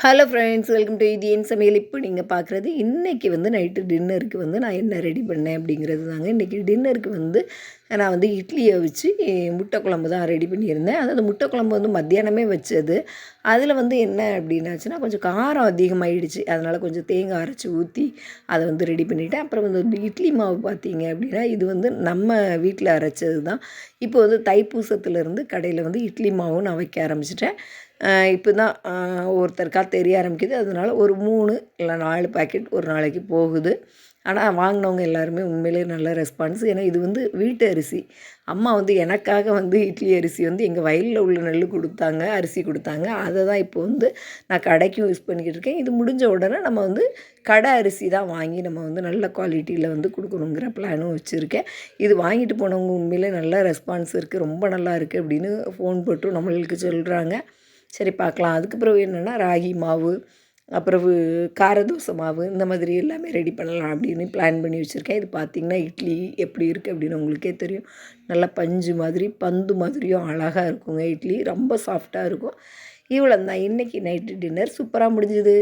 Hello friends, welcome to இது என் சமையல். இப்போ நீங்கள் பார்க்குறது இன்றைக்கி நைட்டு டின்னருக்கு நான் என்ன ரெடி பண்ணேன் அப்படிங்கிறது தாங்க. இன்றைக்கி டின்னருக்கு நான் இட்லியை வச்சு முட்டை குழம்பு தான் ரெடி பண்ணியிருந்தேன். அதாவது முட்டை குழம்பு மத்தியானமே வச்சது. அதில் என்ன அப்படின்னாச்சுன்னா கொஞ்சம் காரம் அதிகமாகிடுச்சு. அதனால் கொஞ்சம் தேங்காய் அரைச்சி ஊற்றி அதை ரெடி பண்ணிவிட்டேன். அப்புறம் இட்லி மாவு பார்த்தீங்க அப்படின்னா இது நம்ம வீட்டில் அரைச்சது தான். இப்போ தைப்பூசத்துலேருந்து கடையில் இட்லி மாவும் நான் வைக்க ஆரம்பிச்சிட்டேன். இப்போ தான் ஒருத்தருக்கா தெரிய ஆரம்பிக்குது. அதனால ஒரு 3 இல்லை 4 பாக்கெட் ஒரு நாளைக்கு போகுது. ஆனால் வாங்கினவங்க எல்லாருமே உண்மையிலேயே நல்ல ரெஸ்பான்ஸ். ஏன்னா இது வீட்டு அரிசி. அம்மா எனக்காக இட்லி அரிசி எங்கள் வயலில் உள்ள நெல் கொடுத்தாங்க, அரிசி கொடுத்தாங்க. அதை தான் இப்போ நான் கடைக்கும் யூஸ் பண்ணிக்கிட்டு இருக்கேன். இது முடிஞ்ச உடனே நம்ம கடை அரிசி தான் வாங்கி நம்ம நல்ல குவாலிட்டியில் கொடுக்கணுங்கிற பிளானும் வச்சுருக்கேன். இது வாங்கிட்டு போனவங்க உண்மையிலே நல்ல ரெஸ்பான்ஸ் இருக்குது, ரொம்ப நல்லா இருக்குது அப்படின்னு ஃபோன் போட்டு நம்மளுக்கு சொல்கிறாங்க. சரி பார்க்கலாம். அதுக்கப்புறம் என்னென்னா ராகி மாவு, அப்புறம் கார தோசை மாவு, இந்த மாதிரி எல்லாமே ரெடி பண்ணலாம் அப்படின்னு பிளான் பண்ணி வச்சுருக்கேன். இது பார்த்திங்கன்னா இட்லி எப்படி இருக்குது அப்படின்னு உங்களுக்கே தெரியும். நல்லா பஞ்சு மாதிரி பந்து மாதிரியும் அழகாக இருக்குங்க. இட்லி ரொம்ப சாஃப்டாக இருக்கும். இவ்வளோ தான் இன்றைக்கி நைட்டு டின்னர் சூப்பராக முடிஞ்சுது.